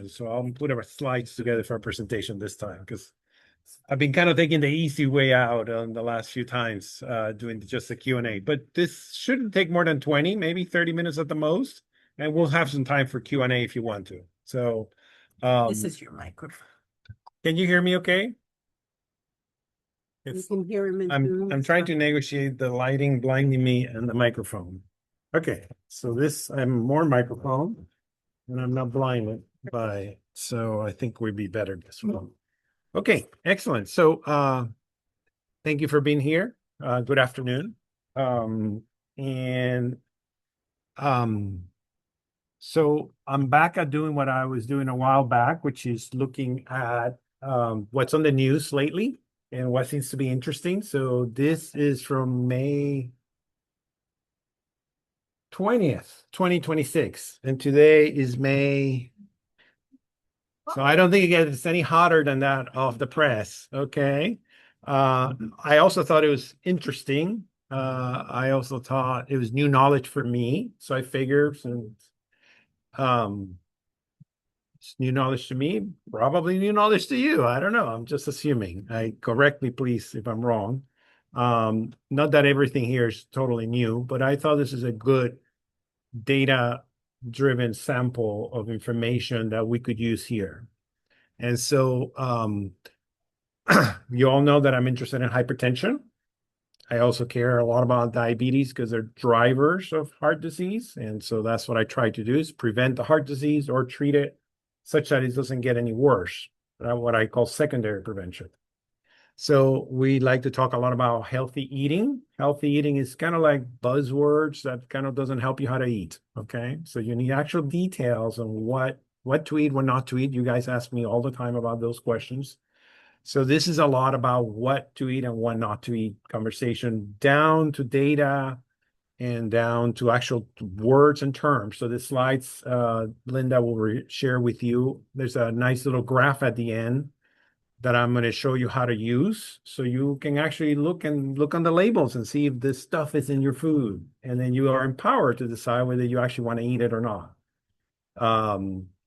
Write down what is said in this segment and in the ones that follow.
So I'll put our slides together for a presentation this time because I've been kind of taking the easy way out on the last few times, doing just the Q&A. But this shouldn't take more than 20, maybe 30 minutes at the most. And we'll have some time for Q&A if you want to. So This is your microphone. can you hear me okay? You can hear him in I'm trying to negotiate the lighting blinding me and the microphone. Okay, so I'm more microphone and I'm not blinded by, so I think we'd be better this one. Okay, excellent. So thank you for being here. Good afternoon. And so I'm back at doing what I was doing a while back, which is looking at what's on the news lately and what seems to be interesting. So this is from May 20th, 2026. And today is May. So I don't think it gets any hotter than that off the press. Okay. I also thought it was interesting. I also thought it was new knowledge for me. So I figured since it's new knowledge to me, probably new knowledge to you. I don't know. I'm just assuming. Correct me, please, if I'm wrong. Not that everything here is totally new, but I thought this is a good data-driven sample of information that we could use here. And so you all know that I'm interested in hypertension. I also care a lot about diabetes because they're drivers of heart disease. And so that's what I try to do is prevent the heart disease or treat it such that it doesn't get any worse. That's what I call secondary prevention. So we like to talk a lot about healthy eating. Healthy eating is kind of like buzzwords that kind of doesn't help you how to eat. Okay. So you need actual details on what to eat, what not to eat. You guys ask me all the time about those questions. So this is a lot about what to eat and what not to eat conversation down to data and down to actual words and terms. So the slides Linda will share with you. There's a nice little graph at the end that I'm going to show you how to use. So you can actually look on the labels and see if this stuff is in your food. And then you are empowered to decide whether you actually want to eat it or not.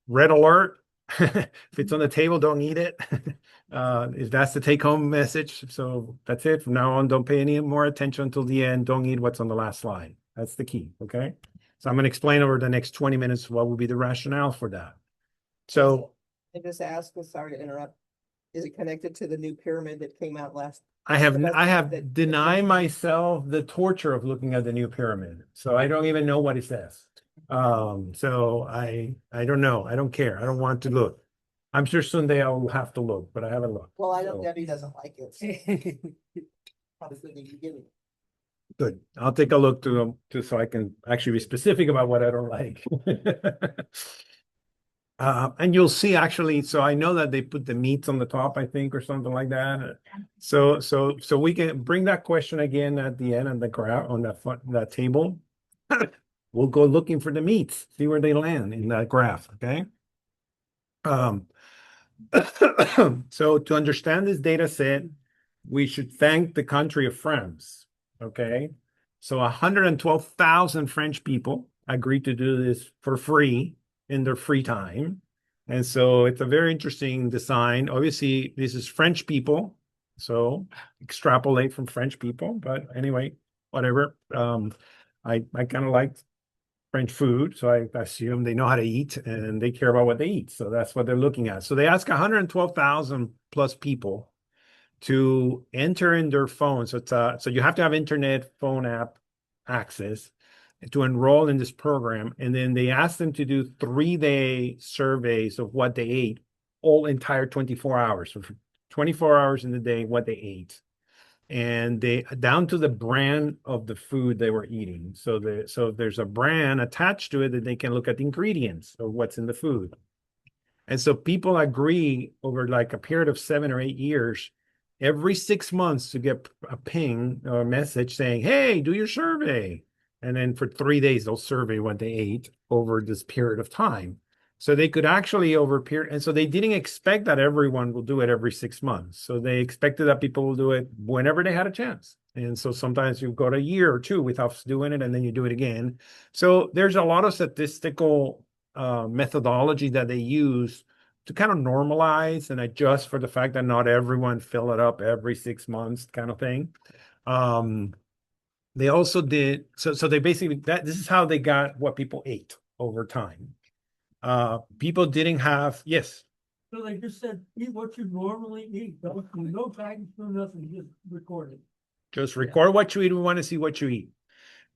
Red alert. If it's on the table, don't eat it. If that's the take-home message. So that's it. From now on, don't pay any more attention until the end. Don't eat what's on the last slide. That's the key. Okay. So I'm going to explain over the next 20 minutes what would be the rationale for that. So I just ask, sorry to interrupt. Is it connected to the new pyramid that came out last? I have denied myself the torture of looking at the new pyramid. So I don't even know what it says. So I don't know. I don't care. I don't want to look. I'm sure someday I will have to look, but I haven't looked. Well, I know Debbie doesn't like it. Probably good in the beginning. Good. I'll take a look to so I can actually be specific about what I don't like. And you'll see actually, so I know that they put the meats on the top, I think, or something like that. So we can bring that question again at the end on the graph on that table. We'll go looking for the meats, see where they land in that graph. Okay. So to understand this data set, we should thank the country of France. Okay. So 112,000 French people agreed to do this for free in their free time. And so it's a very interesting design. Obviously, this is French people. So extrapolate from French people. But anyway, whatever. I kind of like French food. So I assume they know how to eat and they care about what they eat. So that's what they're looking at. So they ask 112,000 plus people to enter in their phone. So so you have to have internet phone app access to enroll in this program. And then they asked them to do 3-day surveys of what they ate, all entire 24 hours. So for 24 hours in the day, what they ate. And they down to the brand of the food they were eating. So there's a brand attached to it that they can look at the ingredients of what's in the food. And so people agree over like a period of 7 or 8 years, every 6 months to get a ping or a message saying, hey, do your survey. And then for 3 days, they'll survey what they ate over this period of time. So they could actually over period. And so they didn't expect that everyone will do it every 6 months. So they expected that people will do it whenever they had a chance. And so sometimes you go to a year or two without doing it, and then you do it again. So there's a lot of statistical methodology that they use to kind of normalize and adjust for the fact that not everyone fill it up every 6 months kind of thing. They also did so they basically this is how they got what people ate over time. People didn't have yes. So they just said, eat what you normally eat, don't, no package, no nothing, just record it. Just record what you eat. We want to see what you eat.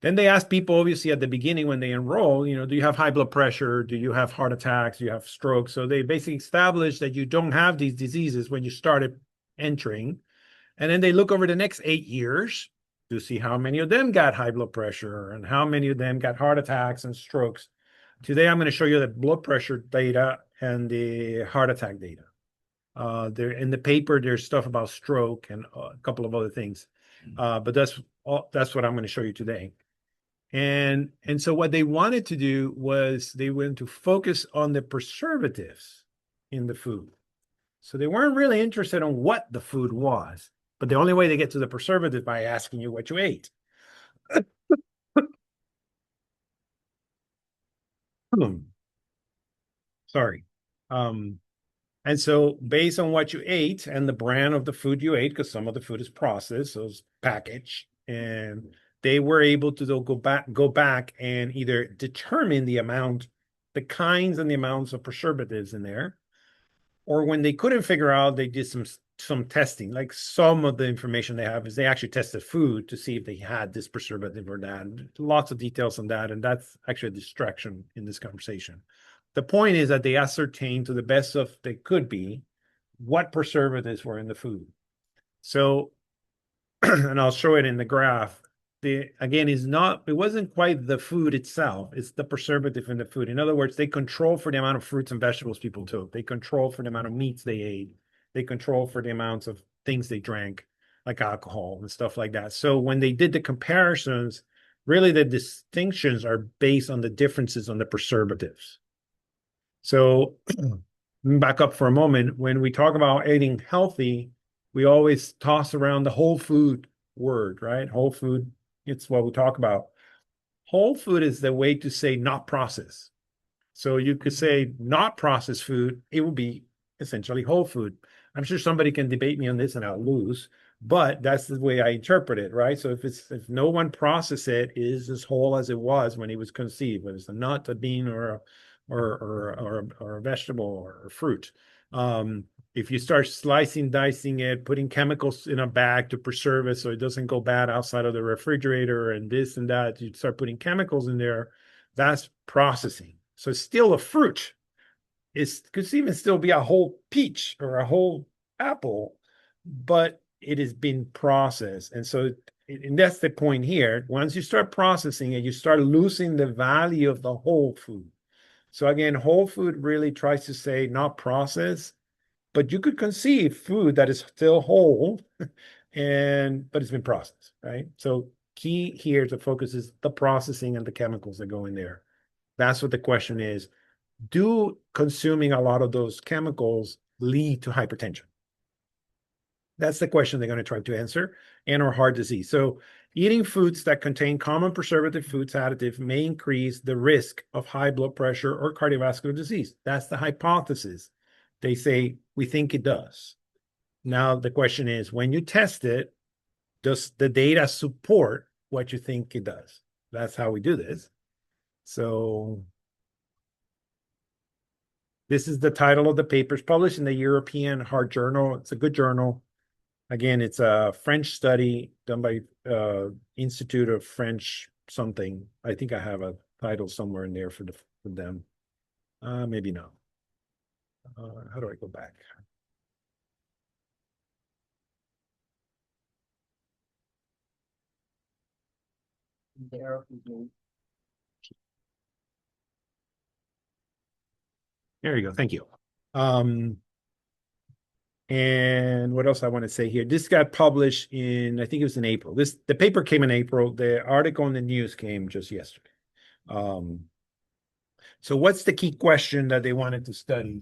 Then they ask people, obviously, at the beginning when they enroll, do you have high blood pressure? Do you have heart attacks? Do you have strokes? So they basically establish that you don't have these diseases when you started entering. And then they look over the next 8 years to see how many of them got high blood pressure and how many of them got heart attacks and strokes. Today, I'm going to show you the blood pressure data and the heart attack data. There in the paper, there's stuff about stroke and a couple of other things. But that's what I'm going to show you today. And so what they wanted to do was they wanted to focus on the preservatives in the food. So they weren't really interested in what the food was, but the only way they get to the preservative by asking you what you ate. Sorry. And so based on what you ate and the brand of the food you ate, because some of the food is processed, so it's packaged, and they were able to go back and either determine the kinds and the amounts of preservatives in there, or when they couldn't figure out, they did some testing. Like some of the information they have is they actually tested food to see if they had this preservative or that. Lots of details on that, and that's actually a distraction in this conversation. The point is that they ascertained to the best of they could be what preservatives were in the food. So, and I'll show it in the graph. It wasn't quite the food itself, it's the preservative in the food. In other words, they control for the amount of fruits and vegetables people took. They control for the amount of meats they ate. They control for the amounts of things they drank, like alcohol and stuff like that. So when they did the comparisons, really the distinctions are based on the differences on the preservatives. So back up for a moment. When we talk about eating healthy, we always toss around the whole food word, right? Whole food. It's what we talk about. Whole food is the way to say not processed. So you could say not processed food, it would be essentially whole food. I'm sure somebody can debate me on this and I'll lose, but that's the way I interpret it, right? So if no one processed it, it is as whole as it was when it was conceived, whether it's a nut, a bean, or a vegetable or a fruit. If you start slicing, dicing it, putting chemicals in a bag to preserve it so it doesn't go bad outside of the refrigerator and this and that, you start putting chemicals in there, that's processing. So it's still a fruit. It could even still be a whole peach or a whole apple, but it has been processed. And so, and that's the point here. Once you start processing it, you start losing the value of the whole food. So again, whole food really tries to say not processed, but you could conceive food that is still whole, but it's been processed, right? So key here to focus is the processing and the chemicals that go in there. That's what the question is. Do consuming a lot of those chemicals lead to hypertension? That's the question they're going to try to answer, and or heart disease. So eating foods that contain common preservative foods additive may increase the risk of high blood pressure or cardiovascular disease. That's the hypothesis. They say, we think it does. Now, the question is, when you test it, does the data support what you think it does? That's how we do this. So this is the title of the paper. It's published in the European Heart Journal. It's a good journal. Again, it's a French study done by Institute of French something. I think I have a title somewhere in there for them. Maybe not. How do I go back? There you go. Thank you. And what else I want to say here? This got published in, I think it was in April. The paper came in April. The article in the news came just yesterday. So what's the key question that they wanted to study?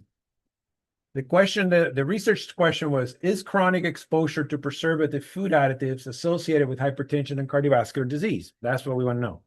The research question was, is chronic exposure to preservative food additives associated with hypertension and cardiovascular disease? That's what we want to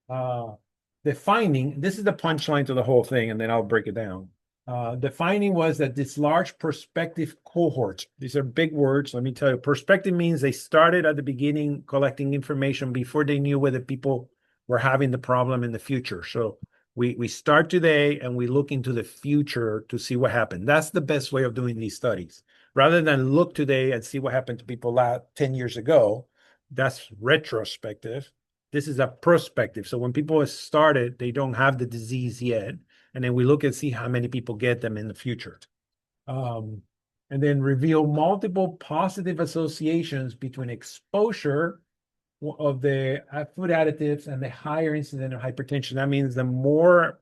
know. the finding, this is the punchline to the whole thing, and then I'll break it down. The finding was that this large prospective cohort, these are big words, let me tell you, prospective means they started at the beginning collecting information before they knew whether people were having the problem in the future. So we start today and we look into the future to see what happened. That's the best way of doing these studies. Rather than look today and see what happened to people 10 years ago, that's retrospective. This is a prospective. So when people started, they don't have the disease yet. And then we look and see how many people get them in the future. And then reveal multiple positive associations between exposure of the food additives and the higher incidence of hypertension. That means the more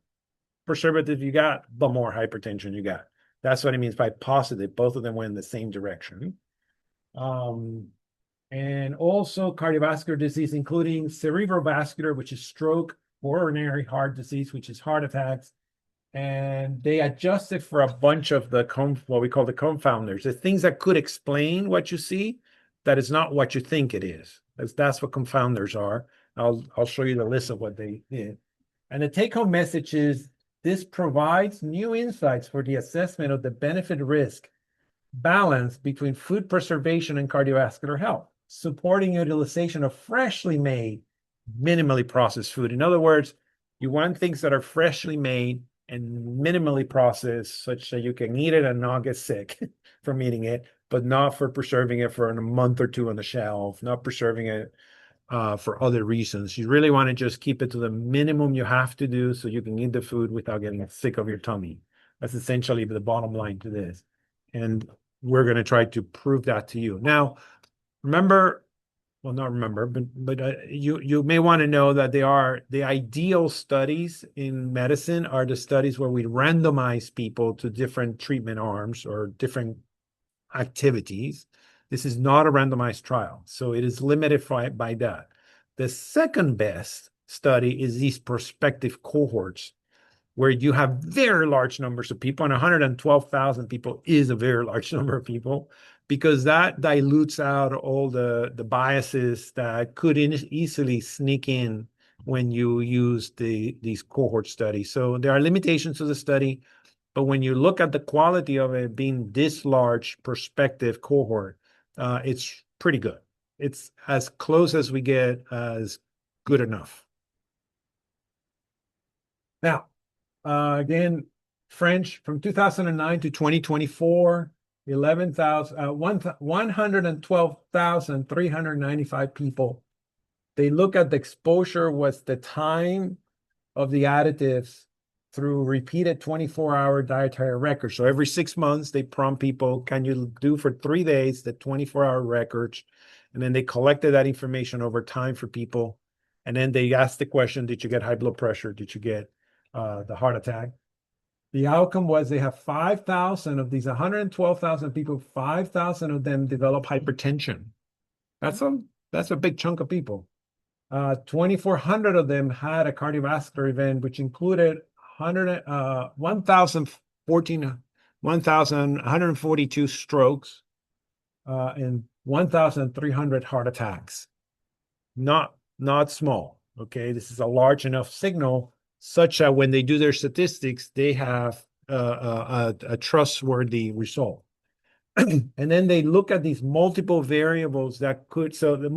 preservative you got, the more hypertension you got. That's what it means by positive. Both of them went in the same direction. And also cardiovascular disease, including cerebrovascular, which is stroke, coronary heart disease, which is heart attacks. And they adjusted for a bunch of the what we call the confounders, the things that could explain what you see, that is not what you think it is. That's what confounders are. I'll show you the list of what they did. And the take-home message is this provides new insights for the assessment of the benefit-risk balance between food preservation and cardiovascular health, supporting utilization of freshly made, minimally processed food. In other words, you want things that are freshly made and minimally processed such that you can eat it and not get sick from eating it, but not for preserving it for a month or two on the shelf, not preserving it for other reasons. You really want to just keep it to the minimum you have to do so you can eat the food without getting sick of your tummy. That's essentially the bottom line to this. And we're going to try to prove that to you. Now, remember, well, not remember, but you may want to know that the ideal studies in medicine are the studies where we randomize people to different treatment arms or different activities. This is not a randomized trial, so it is limited by that. The second best study is these prospective cohorts, where you have very large numbers of people, and 112,000 people is a very large number of people, because that dilutes out all the biases that could easily sneak in when you use these cohort studies. So there are limitations to the study, but when you look at the quality of it being this large prospective cohort, it's pretty good. It's as close as we get as good enough. Now, again, French from 2009 to 2024, 112,395 people. They look at the exposure was the time of the additives through repeated 24-hour dietary records. So every 6 months, they prompt people, can you do for 3 days the 24-hour records? And then they collected that information over time for people. And then they asked the question, did you get high blood pressure? Did you get the heart attack? The outcome was they have 5,000 of these 112,000 people, 5,000 of them develop hypertension. That's a big chunk of people. 2,400 of them had a cardiovascular event, which included 1,142 strokes and 1,300 heart attacks. Not small. Okay, this is a large enough signal such that when they do their statistics, they have a trustworthy result. And then they look at these multiple variables that could, so the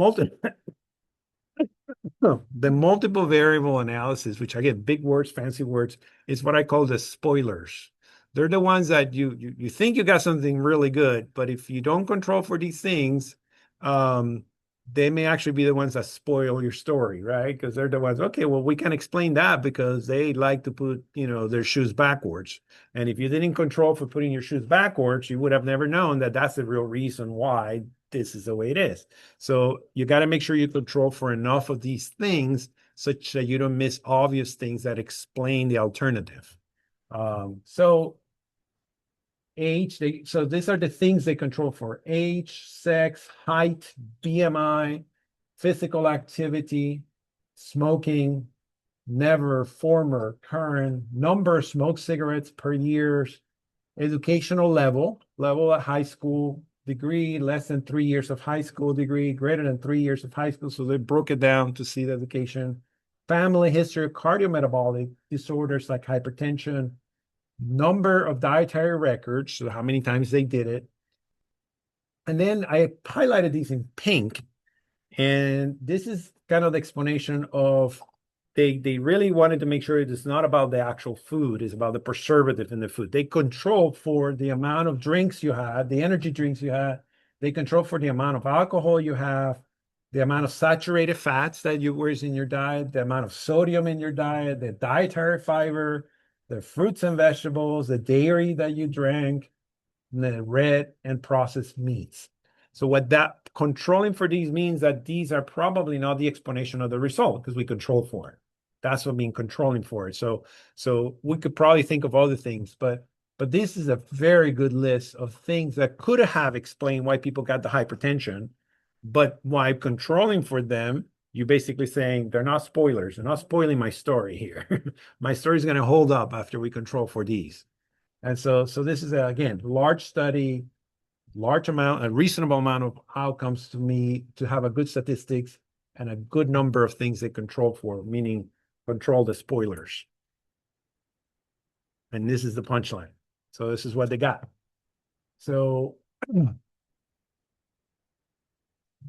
multiple variable analysis, which I get big words, fancy words, is what I call the spoilers. They're the ones that you think you got something really good, but if you don't control for these things, they may actually be the ones that spoil your story, right? Because they're the ones, okay, well, we can explain that because they like to put, their shoes backwards. And if you didn't control for putting your shoes backwards, you would have never known that that's the real reason why this is the way it is. So you got to make sure you control for enough of these things such that you don't miss obvious things that explain the alternative. So age, so these are the things they control for: age, sex, height, BMI, physical activity, smoking, never, former, current, number of smoked cigarettes per year, educational level at high school, degree, less than 3 years of high school degree, greater than 3 years of high school. So they broke it down to see the education. family history of cardiometabolic disorders like hypertension, number of dietary records, so how many times they did it. And then I highlighted these in pink. And this is kind of the explanation of they really wanted to make sure it's not about the actual food, it's about the preservative in the food. They controlled for the amount of drinks you had, the energy drinks you had. They control for the amount of alcohol you have, the amount of saturated fats that you were in your diet, the amount of sodium in your diet, the dietary fiber, the fruits and vegetables, the dairy that you drank, and the red and processed meats. So what that controlling for these means that these are probably not the explanation of the result because we control for it. That's what mean controlling for it. So we could probably think of other things, but this is a very good list of things that could have explained why people got the hypertension, but why controlling for them, you're basically saying they're not spoilers. They're not spoiling my story here. My story is going to hold up after we control for these. And so this is again, large study, large amount, a reasonable amount of outcomes to me to have a good statistics and a good number of things they control for, meaning control the spoilers. And this is the punchline. So this is what they got. So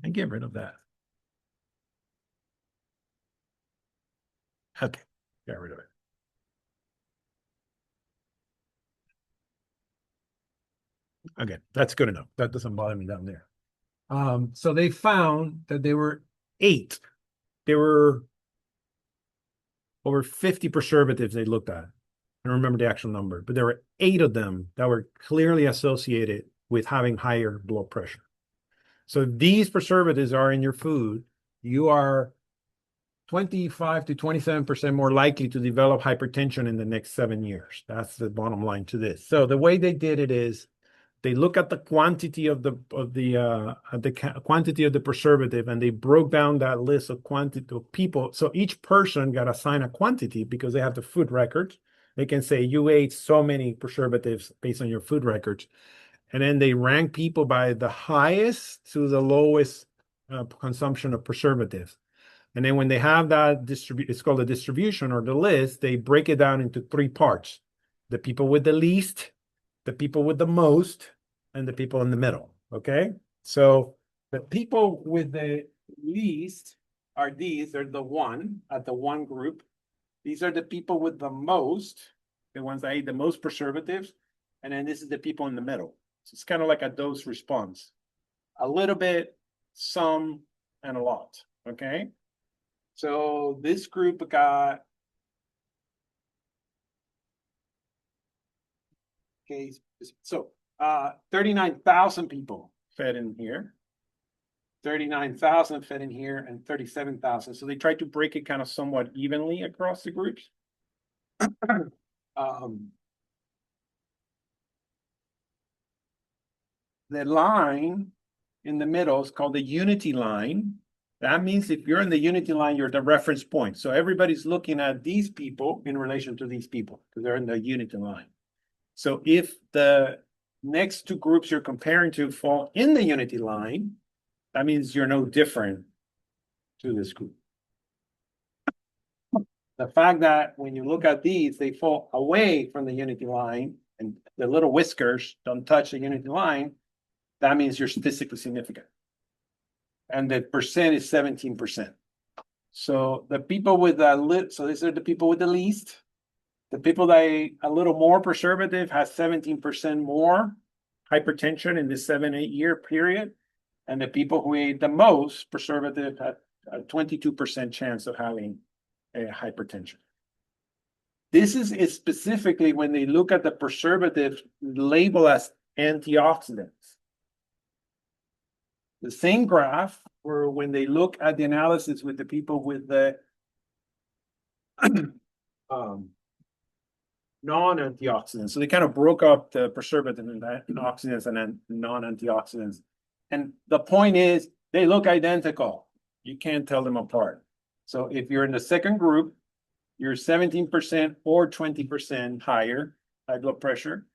I get rid of that. Okay, got rid of it. Okay, that's good enough. That doesn't bother me down there. So they found that there were 8. There were over 50 preservatives they looked at. I don't remember the actual number, but there were 8 of them that were clearly associated with having higher blood pressure. So if these preservatives are in your food, you are 25 to 27% more likely to develop hypertension in the next 7 years. That's the bottom line to this. So the way they did it is they look at the quantity of the quantity of the preservative, and they broke down that list of quantity of people. So each person got assigned a quantity because they have the food records. They can say you ate so many preservatives based on your food records, and then they rank people by the highest to the lowest consumption of preservatives. And then when they have that it's called a distribution or the list, they break it down into 3 parts: the people with the least, the people with the most, and the people in the middle. Okay. So the people with the least are these, they're the one at the one group. These are the people with the most, the ones that eat the most preservatives. And then this is the people in the middle. So it's kind of like a dose response. A little bit, some, and a lot. Okay. So this group got, okay, so 39,000 people fed in here, 39,000 fed in here, and 37,000. So they tried to break it kind of somewhat evenly across the groups. The line in the middle is called the unity line. That means if you're in the unity line, you're the reference point. So everybody's looking at these people in relation to these people because they're in the unity line. So if the next 2 groups you're comparing to fall in the unity line, that means you're no different to this group. The fact that when you look at these, they fall away from the unity line and the little whiskers don't touch the unity line, that means you're statistically significant. And the percent is 17%. So the people with so these are the people with the least. The people that ate a little more preservative has 17% more hypertension in this 7-8 year period. And the people who ate the most preservative had a 22% chance of having a hypertension. This is specifically when they look at the preservatives labeled as antioxidants. The same graph where when they look at the analysis with the people with the non-antioxidants. So they kind of broke up the preservative and antioxidants and then non-antioxidants. And the point is they look identical. You can't tell them apart. So if you're in the second group, you're 17% or 20% higher high blood pressure.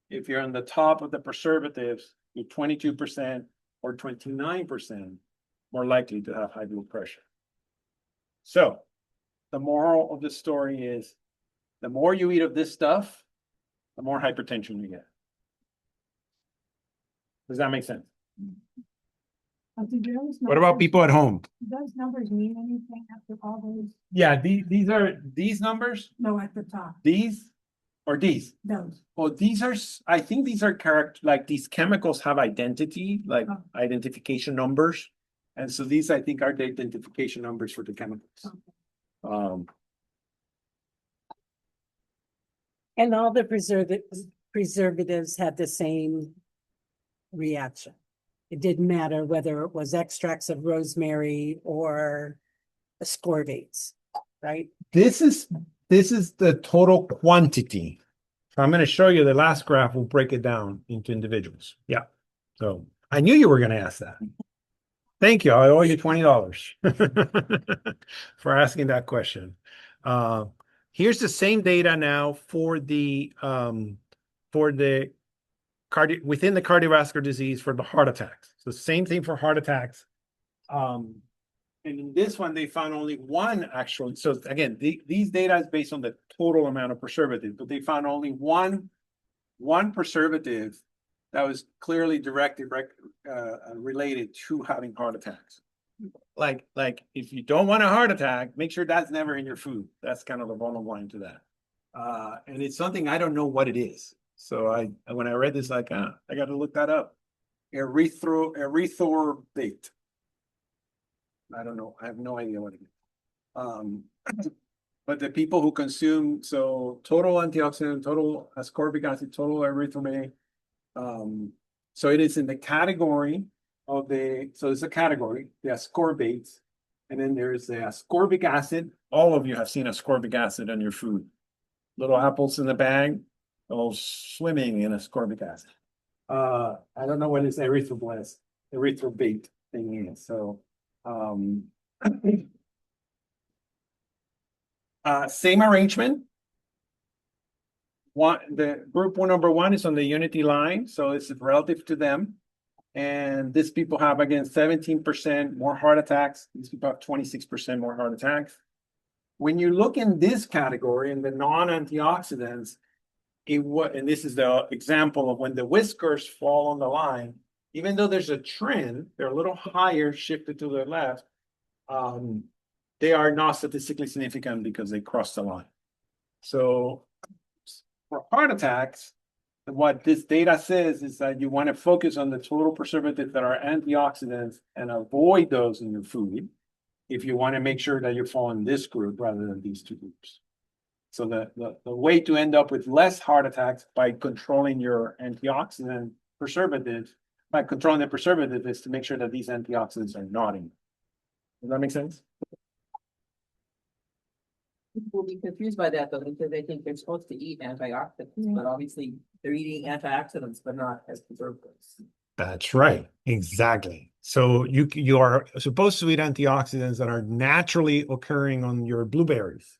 If you're on the top of the preservatives, you're 22% or 29% more likely to have high blood pressure. So the moral of the story is the more you eat of this stuff, the more hypertension you get. Does that make sense? What about people at home? Those numbers mean anything after all those? Yeah, these are these numbers, No, at the top, these or these. those. Well, these are, I think these are character, like these chemicals have identity, like Oh. identification numbers. And so these, I think, are the identification numbers for the chemicals. Okay. And all the preservatives had the same reaction. It didn't matter whether it was extracts of rosemary or ascorbates, right? This is the total quantity. So I'm going to show you the last graph. We'll break it down into individuals. Yeah. So I knew you were going to ask that. Thank you. I owe you $20 for asking that question. Here's the same data now for the within the cardiovascular disease for the heart attacks. So same thing for heart attacks. And in this one, they found only one actual. So again, these data is based on the total amount of preservative, but they found only one preservative that was clearly related to having heart attacks. Like if you don't want a heart attack, make sure that's never in your food. That's kind of the bottom line to that. And it's something I don't know what it is. So when I read this, like, I got to look that up. Erythrorbate. I don't know. I have no idea what it is. But the people who consume, so total antioxidant, total ascorbic acid, total erythrobate. So it is in the category of so it's a category, the ascorbates, and then there's the ascorbic acid. All of you have seen ascorbic acid in your food. Little apples in the bag, all swimming in ascorbic acid. I don't know what this erythrobate thing is. So same arrangement. The group number one is on the unity line, so it's relative to them. And these people have, again, 17% more heart attacks. These people have 26% more heart attacks. When you look in this category, in the non-antioxidants, and this is the example of when the whiskers fall on the line, even though there's a trend, they're a little higher shifted to the left, they are not statistically significant because they cross the line. So for heart attacks, what this data says is that you want to focus on the total preservatives that are antioxidants and avoid those in your food if you want to make sure that you fall in this group rather than these two groups. So the way to end up with less heart attacks by controlling your antioxidant preservatives, by controlling the preservative, is to make sure that these antioxidants are not in. Does that make sense? People will be confused by that though, because they think they're supposed to eat antioxidants, but obviously they're eating antioxidants, but not as preservatives. That's right. Exactly. So you are supposed to eat antioxidants that are naturally occurring on your blueberries.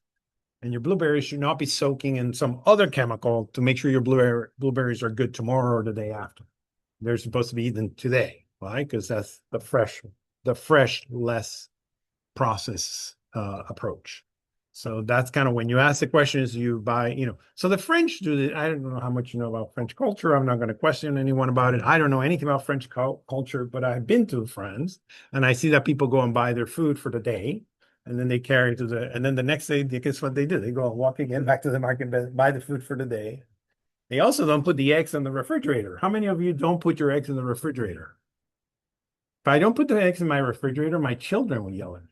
And your blueberries should not be soaking in some other chemical to make sure your blueberries are good tomorrow or the day after. They're supposed to be eaten today, right? Because that's the fresh, less processed approach. So that's kind of when you ask the questions, you buy, so the French do this. I don't know how much you know about French culture. I'm not going to question anyone about it. I don't know anything about French culture, but I've been to France and I see that people go and buy their food for the day. And then they carry it and then the next day, guess what they do? They go and walk again back to the market, buy the food for the day. They also don't put the eggs in the refrigerator. How many of you don't put your eggs in the refrigerator? If I don't put the eggs in my refrigerator, my children will yell at me.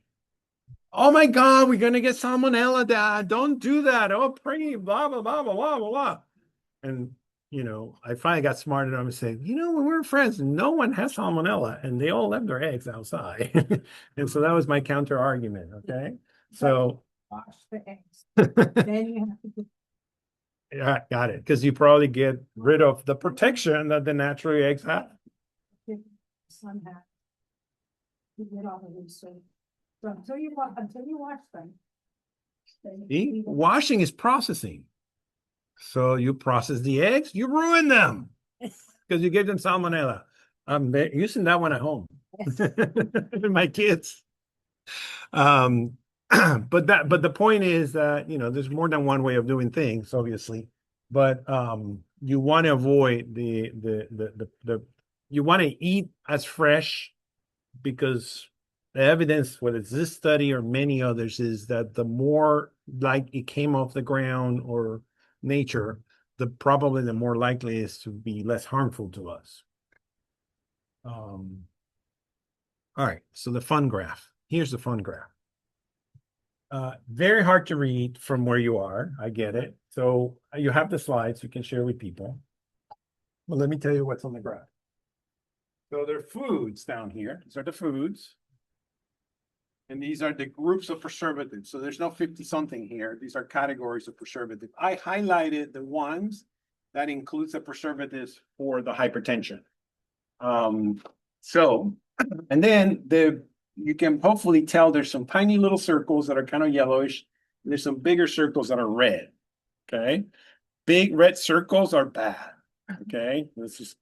Oh my God, we're going to get salmonella, Dad. Don't do that. Oh, pray, blah, blah, blah, blah, blah, blah. And, I finally got smart enough to say, when we're friends, no one has salmonella and they all left their eggs outside. And so that was my counter argument. Okay. So. Wash the eggs. Then you have to Yeah, got it. Because you probably get rid of the protection that the natural eggs have. get sun hat. You get all of these, so until you wash them. then See? leave them. Washing is processing. So you process the eggs, you ruin them because you give them salmonella. I'm using that one at home. My kids. but the point is that, you know, there's more than one way of doing things, obviously, but you want to avoid the you want to eat as fresh, because the evidence, whether it's this study or many others, is that the more like it came off the ground or nature, the probably the more likely is to be less harmful to us. All right, so the fun graph. Here's the fun graph. Very hard to read from where you are. I get it. So you have the slides you can share with people. Well, let me tell you what's on the graph. So there are foods down here. These are the foods. And these are the groups of preservatives. So there's no 50-something here. These are categories of preservative. I highlighted the ones that includes the preservatives for the hypertension. And then you can hopefully tell there's some tiny little circles that are kind of yellowish. And there's some bigger circles that are red. Okay. Big red circles are bad. Okay. It's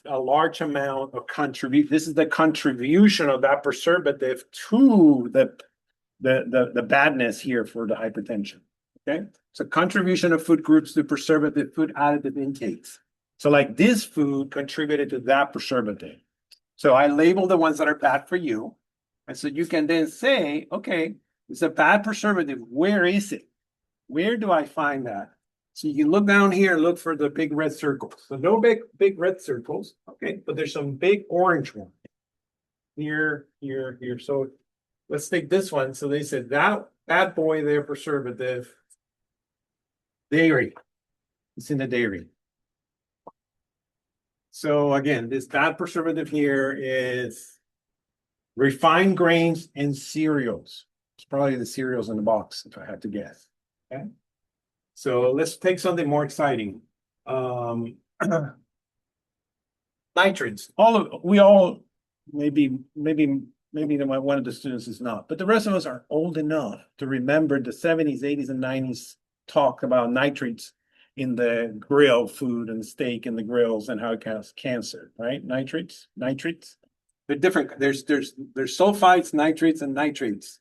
a large amount of contribute. This is the contribution of that preservative to the badness here for the hypertension. Okay. So contribution of food groups to preservative food additive intakes. So like this food contributed to that preservative. So I label the ones that are bad for you. And so you can then say, okay, it's a bad preservative. Where is it? Where do I find that? So you can look down here and look for the big red circles. So no big red circles, okay? But there's some big orange ones. Here. So let's take this one. So they said that bad boy there, preservative, dairy. It's in the dairy. So again, this bad preservative here is refined grains and cereals. It's probably the cereals in the box, if I had to guess. Okay. So let's take something more exciting. Nitrates. Maybe one of the students is not, but the rest of us are old enough to remember the 70s, 80s, and 90s talk about nitrates in the grill food and steak in the grills and how it causes cancer, right? Nitrates. They're different. There's sulfites, nitrates, and nitrates.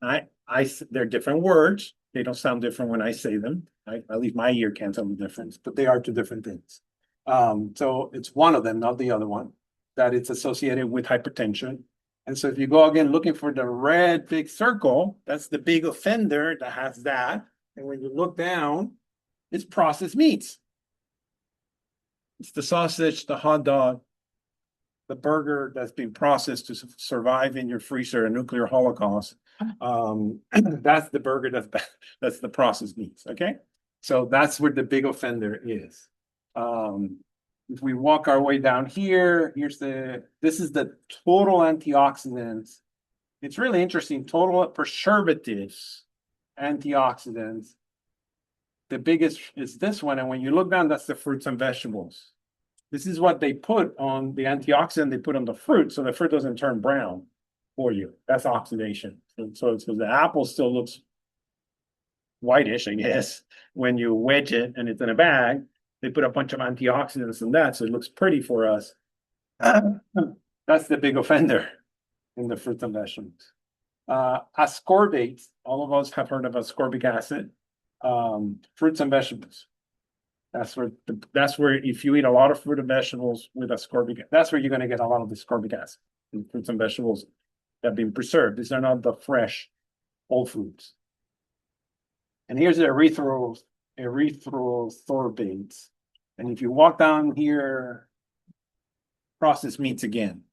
They're different words. They don't sound different when I say them. At least my ear can't tell the difference, but they are two different things. So it's one of them, not the other one, that it's associated with hypertension. And so if you go again looking for the red big circle, that's the big offender that has that. And when you look down, it's processed meats. It's the sausage, the hot dog, the burger that's been processed to survive in your freezer, a nuclear holocaust. That's the burger that's the processed meats. Okay. So that's where the big offender is. If we walk our way down here, this is the total antioxidants. It's really interesting. Total preservatives, antioxidants. The biggest is this one. And when you look down, that's the fruits and vegetables. This is what they put on the antioxidant they put on the fruit. So the fruit doesn't turn brown for you. That's oxidation. So the apple still looks whitish, I guess, when you wedge it and it's in a bag. They put a bunch of antioxidants in that, so it looks pretty for us. That's the big offender in the fruits and vegetables. Ascorbates, all of us have heard of ascorbic acid. Fruits and vegetables. That's where if you eat a lot of fruit and vegetables with ascorbic, that's where you're going to get a lot of the ascorbic acid in fruits and vegetables that have been preserved. These are not the fresh whole foods. And here's the erythrosorbates. And if you walk down here, processed meats again.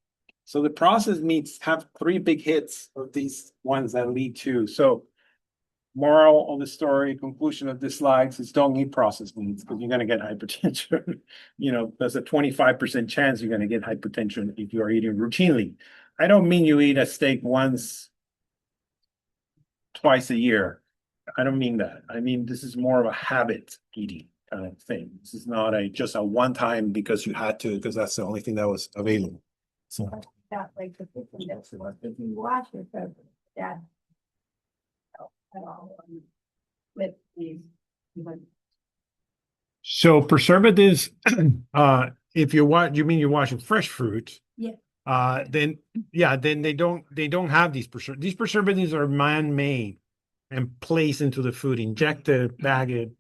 So the processed meats have 3 big hits of these ones that lead to. So moral of the story, conclusion of this slide is don't eat processed meats because you're going to get hypertension. There's a 25% chance you're going to get hypertension if you are eating routinely. I don't mean you eat a steak twice a year. I don't mean that. I mean, this is more of a habit eating kind of thing. This is not just a one time because you had to, because that's the only thing that was available. So That like the fifteen that's if you wash your food, that at all with these. So preservatives, if you mean you're washing fresh fruit. Yeah. then yeah, then they don't have these preservatives are man-made and placed into the food, injected, bagged,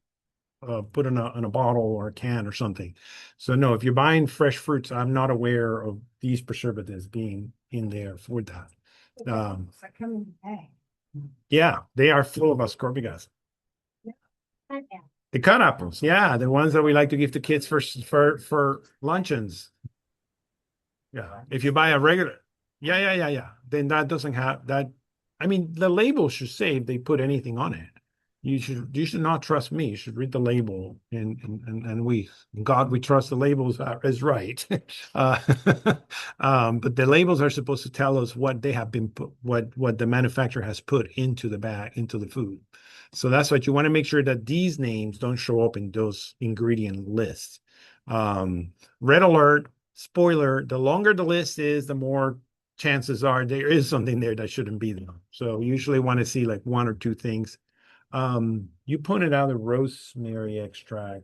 put in a bottle or a can or something. So no, if you're buying fresh fruits, I'm not aware of these preservatives being in there for that. I come in the bag. Yeah, they are full of ascorbic acid. Pineapple. The cut apples, yeah, the ones that we like to give to kids for luncheons. Yeah, if you buy a regular, yeah, then that doesn't have that. I mean, the label should say if they put anything on it. You should not trust me. You should read the label, and God, we trust the labels is right. uh, but the labels are supposed to tell us what they have been put, what the manufacturer has put into the bag, into the food. So that's what you want to make sure that these names don't show up in those ingredient lists. Red alert, spoiler, the longer the list is, the more chances are there is something there that shouldn't be there. So usually want to see like one or two things. You pointed out the rosemary extract.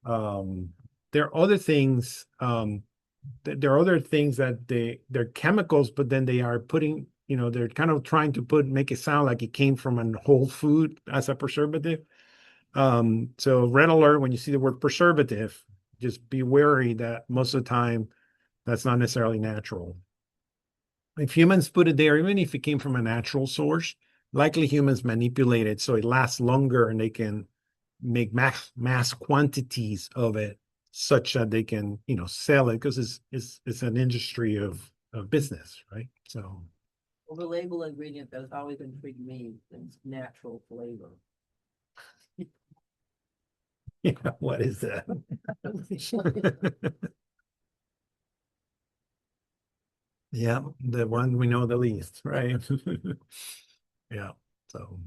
Um, there are other things, there are other things that they're chemicals, but then they are putting, they're kind of trying to make it sound like it came from a whole food as a preservative. So red alert, when you see the word preservative, just be wary that most of the time that's not necessarily natural. If humans put it there, even if it came from a natural source, likely humans manipulate it so it lasts longer and they can make mass quantities of it such that they can, sell it because it's an industry of business, right? So Well, the label ingredient that's always intrigued me is natural flavor. yeah, what is that? Yeah, the one we know the least, right? Yeah. So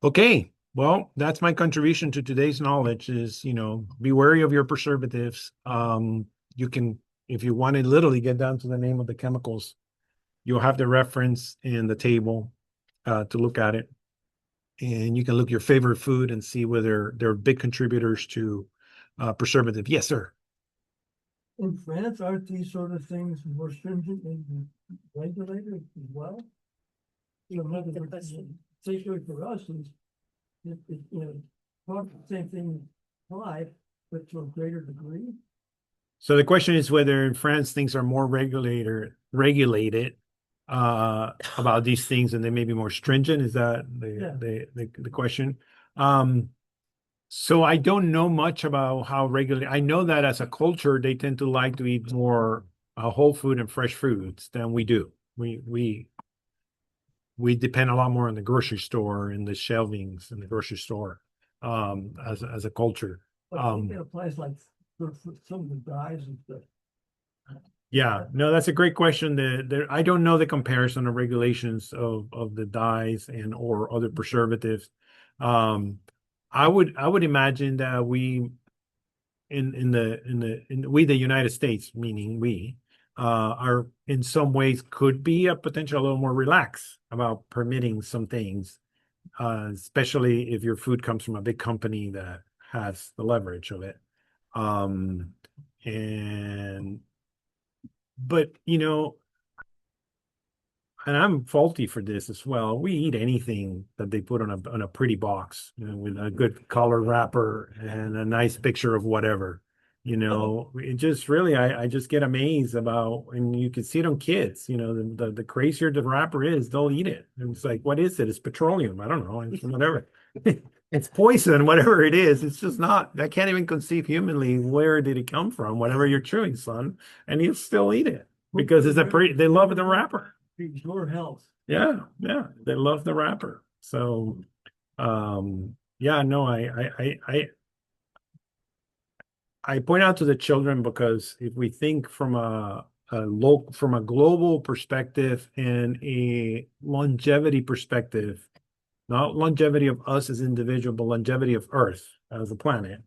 okay. Well, that's my contribution to today's knowledge is, be wary of your preservatives. You can, if you want to literally get down to the name of the chemicals, you'll have the reference in the table to look at it. And you can look your favorite food and see whether they're big contributors to preservative. Yes, sir. In France, aren't these sort of things more stringent and regulated as well? Another The word, question. particularly for us is, part of the same thing applied, but to a greater degree. So the question is whether in France things are more regulated about these things and they may be more stringent. Is that Yeah. the question? So I don't know much about how regulated. I know that as a culture, they tend to like to eat more whole food and fresh foods than we do. We depend a lot more on the grocery store and the shelvings in the grocery store as a culture. But I think it applies like for some of the dyes and stuff. Yeah, no, that's a great question. I don't know the comparison of regulations of the dyes and or other preservatives. Um, I would imagine that we we the United States, meaning we, are in some ways could be a potential a little more relaxed about permitting some things, especially if your food comes from a big company that has the leverage of it. Um, and but and I'm faulty for this as well. We eat anything that they put on a pretty box, with a good color wrapper and a nice picture of whatever. It just really, I just get amazed about, and you can see it on kids. The crazier the wrapper is, they'll eat it. And it's like, what is it? It's petroleum. I don't know. It's whatever. It's poison, whatever it is. It's just not. I can't even conceive humanly where did it come from. Whatever you're chewing, son, and you still eat it because they love the wrapper. Your health. Yeah, they love the wrapper. So, yeah, no, I point out to the children because if we think from from a global perspective and a longevity perspective, not longevity of us as individual, but longevity of Earth as a planet,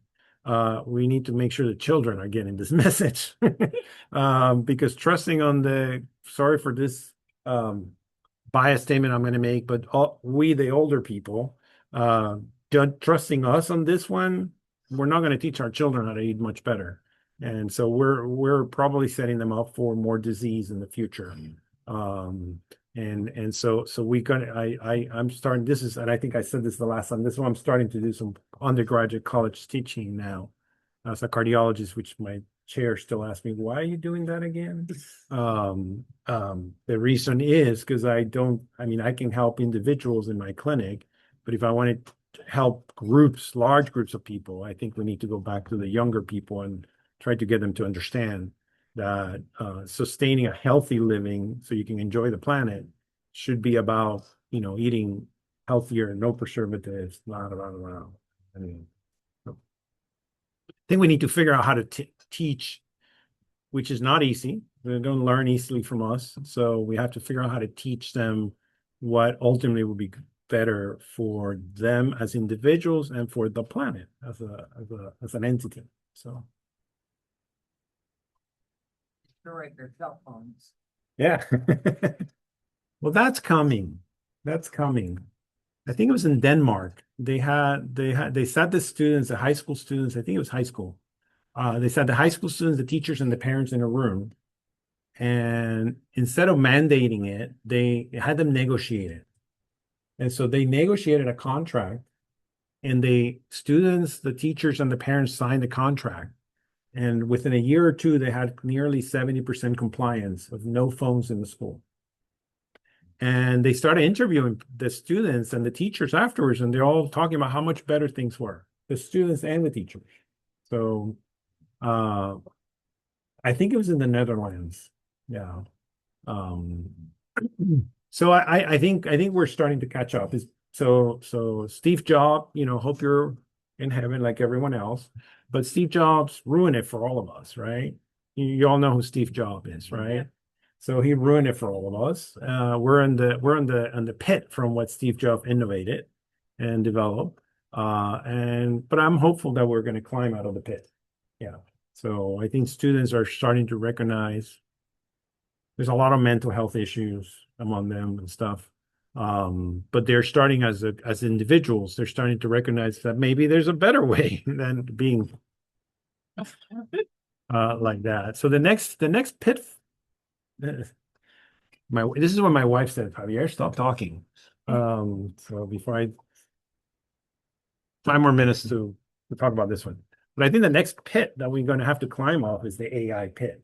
we need to make sure the children are getting this message. Because trusting on sorry for this bias statement I'm going to make, but we, the older people, trusting us on this one, we're not going to teach our children how to eat much better. And so we're probably setting them up for more disease in the future. And so we gonna I'm starting, this is, and I think I said this the last time, this is why I'm starting to do some undergraduate college teaching now as a cardiologist, which my chair still asks me, why are you doing that again? The reason is because I mean, I can help individuals in my clinic, but if I wanted to help groups, large groups of people, I think we need to go back to the younger people and try to get them to understand that sustaining a healthy living so you can enjoy the planet should be about, eating healthier, no preservatives, blah, blah, blah, blah. I mean, I think we need to figure out how to teach, which is not easy. They don't learn easily from us. So we have to figure out how to teach them what ultimately will be better for them as individuals and for the planet as an entity. So Destroy their cell phones. yeah. Well, that's coming. That's coming. I think it was in Denmark. They sat the students, the high school students, I think it was high school. They sat the high school students, the teachers, and the parents in a room. And instead of mandating it, they had them negotiate it. And so they negotiated a contract, and the students, the teachers, and the parents signed the contract. And within a year or two, they had nearly 70% compliance of no phones in the school. And they started interviewing the students and the teachers afterwards, and they're all talking about how much better things were, the students and the teachers. So I think it was in the Netherlands. Yeah. So I think we're starting to catch up. So Steve Jobs, hope you're in heaven like everyone else, but Steve Jobs ruined it for all of us, right? You all know who Steve Jobs is, right? So he ruined it for all of us. We're in the pit from what Steve Jobs innovated and developed. But I'm hopeful that we're going to climb out of the pit. Yeah. So I think students are starting to recognize there's a lot of mental health issues among them and stuff. But they're starting as individuals, they're starting to recognize that maybe there's a better way than being like that. So the next pit. This is what my wife said, Javier, stop talking. So before 5 more minutes to talk about this one. But I think the next pit that we're going to have to climb off is the AI pit.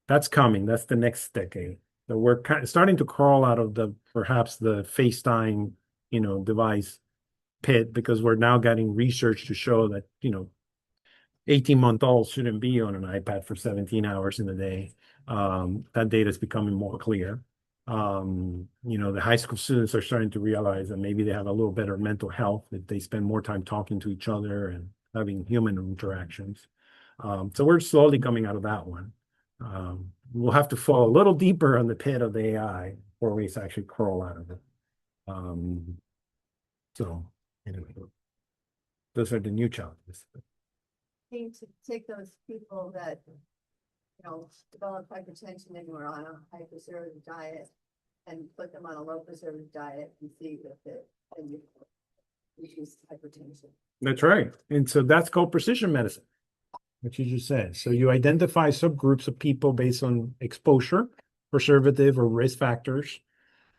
That's coming. That's the next decade. So we're starting to crawl out of perhaps the FaceTime, device pit, because we're now getting research to show that, 18-month-olds shouldn't be on an iPad for 17 hours in a day. That data is becoming more clear. The high school students are starting to realize that maybe they have a little better mental health if they spend more time talking to each other and having human interactions. So we're slowly coming out of that one. We'll have to fall a little deeper on the pit of the AI before we actually crawl out of it. So anyway, those are the new challenges. Need to take those people that, develop hypertension and were on a high preservative diet and put them on a low preservative diet and see if it can reduce hypertension. That's right. And so that's called precision medicine, what you just said. So you identify subgroups of people based on exposure, preservative or risk factors.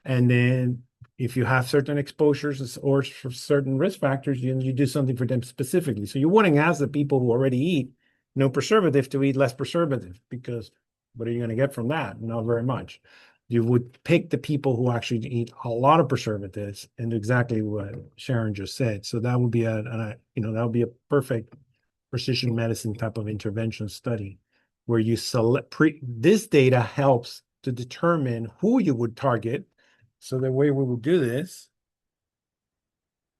And then if you have certain exposures or certain risk factors, you do something for them specifically. So you wouldn't ask the people who already eat no preservative to eat less preservative, because what are you going to get from that? Not very much. You would pick the people who actually eat a lot of preservatives, and exactly what Sharon just said. So that would be that would be a perfect precision medicine type of intervention study, where you select this data helps to determine who you would target. So the way we will do this,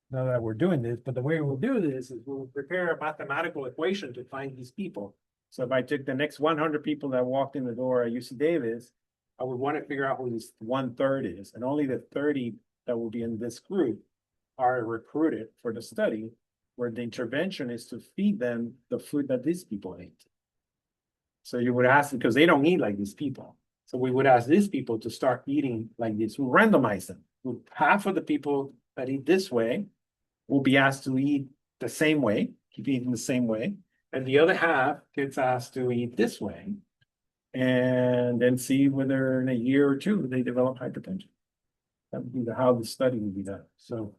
now that we're doing this, but the way we'll do this is we'll prepare a mathematical equation to find these people. So if I took the next 100 people that walked in the door at UC Davis, I would want to figure out who this 1/3 is. And only the 30 that will be in this group are recruited for the study, where the intervention is to feed them the food that these people ate. So you would ask, because they don't eat like these people. So we would ask these people to start eating like this. We randomize them. Half of the people that eat this way will be asked to eat the same way, keep eating the same way. And the other half gets asked to eat this way. And then see whether in a year or two they develop hypertension. That would be how the study would be done. So,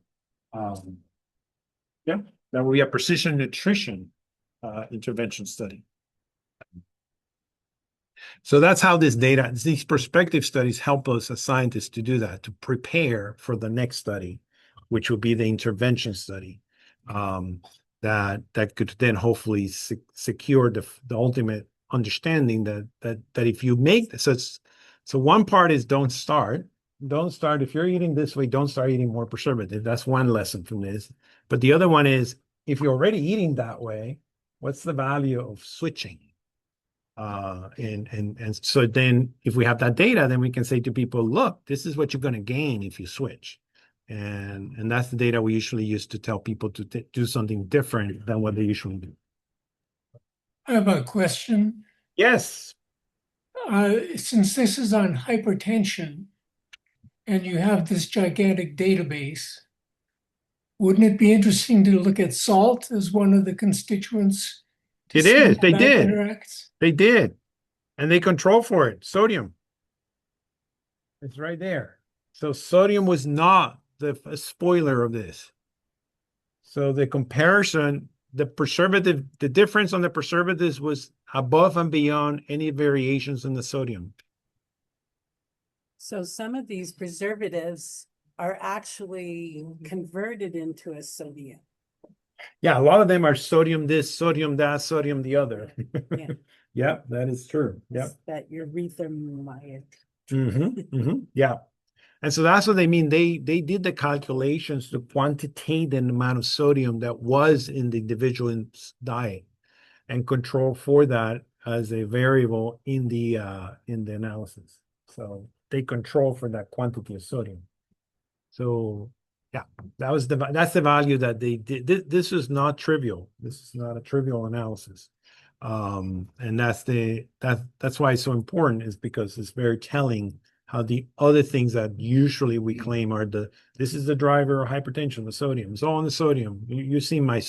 yeah, that would be a precision nutrition intervention study. So that's how these prospective studies help us as scientists to do that, to prepare for the next study, which will be the intervention study. That could then hopefully secure the ultimate understanding that if you make so one part is don't start if you're eating this way, don't start eating more preservative. That's one lesson from this. But the other one is, if you're already eating that way, what's the value of switching? And so then if we have that data, then we can say to people, look, this is what you're going to gain if you switch. And that's the data we usually use to tell people to do something different than what they usually do. I have a question. Yes. Since this is on hypertension and you have this gigantic database, wouldn't it be interesting to look at salt as one of the constituents? It is. They That did. interacts? They did. And they control for it. Sodium. It's right there. So sodium was not the spoiler of this. So the comparison, the difference on the preservatives was above and beyond any variations in the sodium. So some of these preservatives are actually converted into a sodium. Yeah, a lot of them are sodium this, sodium that, sodium the other. Yeah. Yeah, that is true. Yeah. That erythromycin. Yeah. And so that's what they mean. They did the calculations to quantitate the amount of sodium that was in the individual's diet and control for that as a variable in the analysis. So they control for that quantity of sodium. So yeah, that's the value that they did. This is not trivial. This is not a trivial analysis. And that's why it's so important, is because it's very telling how the other things that usually we claim are this is the driver of hypertension, the sodium. It's all in the sodium. You see I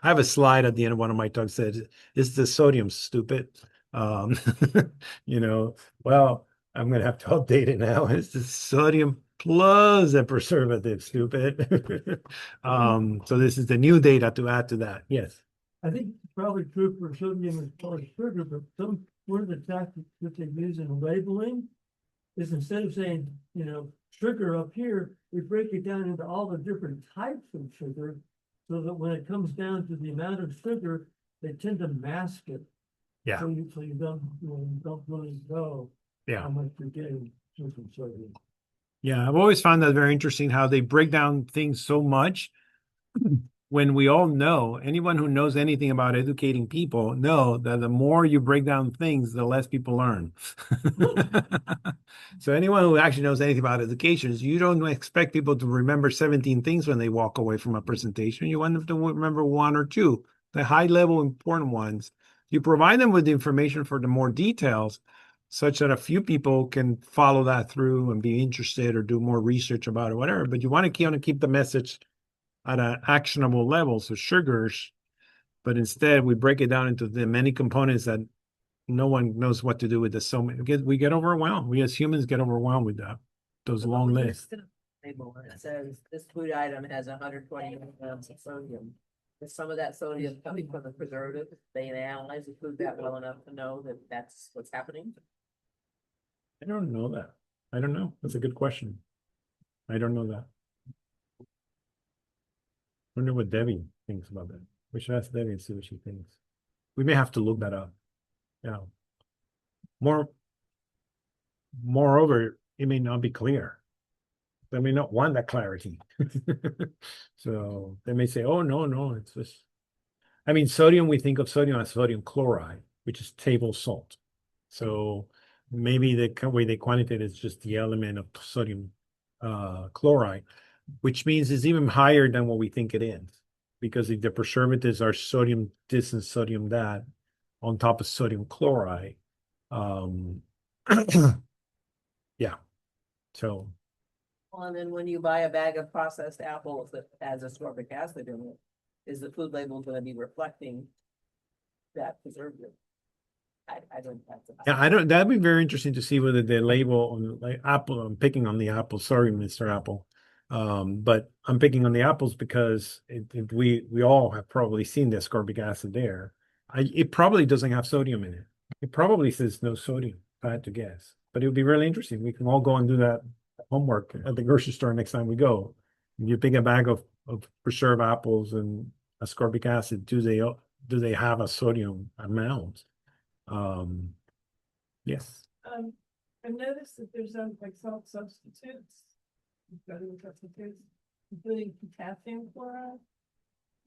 have a slide at the end of one of my talks that says, is the sodium stupid? Well, I'm going to have to update it now. It's the sodium plus a preservative, stupid. So this is the new data to add to that. Yes. I think it's probably true for sodium as far as sugar, but one of the tactics that they use in labeling is, instead of saying, sugar up here, we break it down into all the different types of sugar, so that when it comes down to the amount of sugar, they tend to mask it. Yeah. So you don't really know how much you're getting from sodium. Yeah, I've always found that very interesting how they break down things so much, when we all know, anyone who knows anything about educating people know that the more you break down things, the less people learn. So anyone who actually knows anything about education, you don't expect people to remember 17 things when they walk away from a presentation. You want them to remember one or two, the high level important ones. You provide them with the information for the more details, such that a few people can follow that through and be interested or do more research about it, whatever. But you want to keep the message at an actionable level, so sugars, but instead we break it down into the many components that no one knows what to do with. We get overwhelmed. We as humans get overwhelmed with those long lists. Label, and it says this food item has 120 milligrams of sodium. Is some of that sodium coming from the preservative? They analyze the food that well enough to know that that's what's happening? I don't know that. I don't know. That's a good question. I don't know that. I wonder what Debbie thinks about that. We should ask Debbie and see what she thinks. We may have to look that up. Yeah. Moreover, it may not be clear. They may not want that clarity. So they may say, oh, no, it's just, sodium, we think of sodium as sodium chloride, which is table salt. So maybe the way they quantitate it is just the element of sodium chloride, which means it's even higher than what we think it is. Because if the preservatives are sodium this and sodium that on top of sodium chloride, yeah. So. Well, and then when you buy a bag of processed apples that has ascorbic acid in it, is the food label gonna be reflecting that preservative? I don't, that's. Yeah, I don't, that'd be very interesting to see whether the label on like Apple, I'm picking on the Apple, sorry, Mr. Apple. But I'm picking on the apples because we all have probably seen the ascorbic acid there. It probably doesn't have sodium in it. It probably says no sodium, if I had to guess. But it would be really interesting. We can all go and do that homework at the grocery store next time we go. You pick a bag of preserved apples and ascorbic acid, do they have a sodium amount? Yes. I've noticed that there's like salt substitutes. Sodium substitutes, including potassium chloride.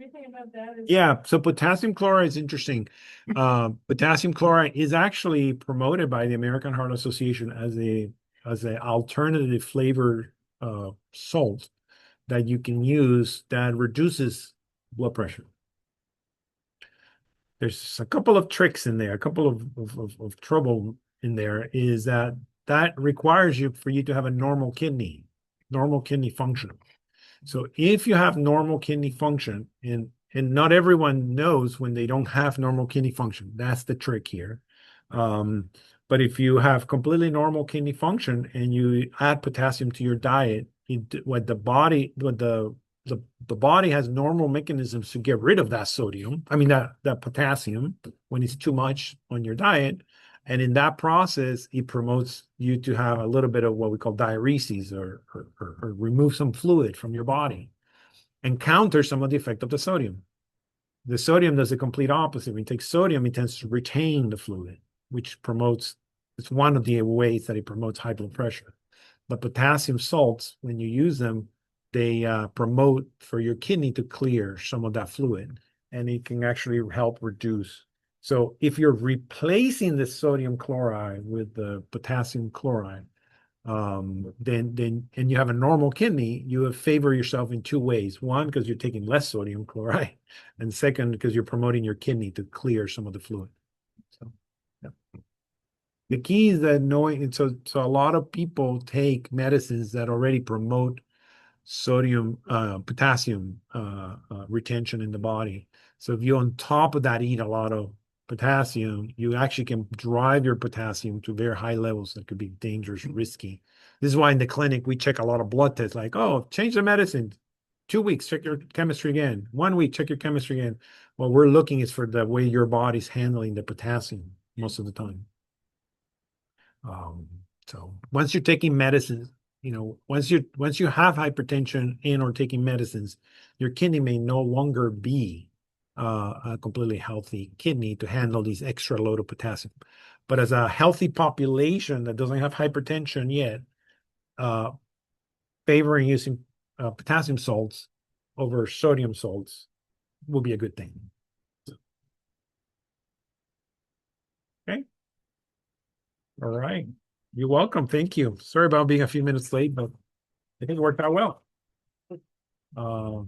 Anything about that is. Yeah, so potassium chloride is interesting. Potassium chloride is actually promoted by the American Heart Association as a alternative flavored salt that you can use that reduces blood pressure. There's a couple of tricks in there, a couple of trouble in there is that requires you for you to have a normal kidney function. So if you have normal kidney function, and not everyone knows when they don't have normal kidney function, that's the trick here. But if you have completely normal kidney function and you add potassium to your diet, the body has normal mechanisms to get rid of that sodium. I mean that potassium when it's too much on your diet. And in that process, it promotes you to have a little bit of what we call diuresis or remove some fluid from your body and counter some of the effect of the sodium. The sodium does the complete opposite. When you take sodium, it tends to retain the fluid, which it's one of the ways that it promotes high blood pressure. But potassium salts, when you use them, they promote for your kidney to clear some of that fluid, and it can actually help reduce. So if you're replacing the sodium chloride with the potassium chloride, then and you have a normal kidney, you have favor yourself in two ways. One, because you're taking less sodium chloride, and second, because you're promoting your kidney to clear some of the fluid. So, yeah. The key is that knowing, so a lot of people take medicines that already promote potassium retention in the body. So if you on top of that eat a lot of potassium, you actually can drive your potassium to very high levels that could be dangerous, risky. This is why in the clinic we check a lot of blood tests, like, oh, change the medicine. 2 weeks, check your chemistry again. 1 week, check your chemistry again. What we're looking is for the way your body's handling the potassium most of the time. So once you're taking medicine, once you have hypertension and or taking medicines, your kidney may no longer be a completely healthy kidney to handle these extra load of potassium. But as a healthy population that doesn't have hypertension yet, favoring using potassium salts over sodium salts will be a good thing. Okay. All right. You're welcome. Thank you. Sorry about being a few minutes late, but I think it worked out well. How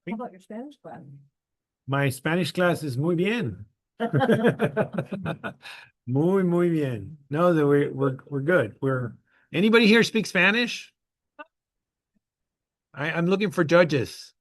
about your Spanish class? My Spanish class is muy bien. Muy bien. No, that we're good. Anybody here speak Spanish? I'm looking for judges.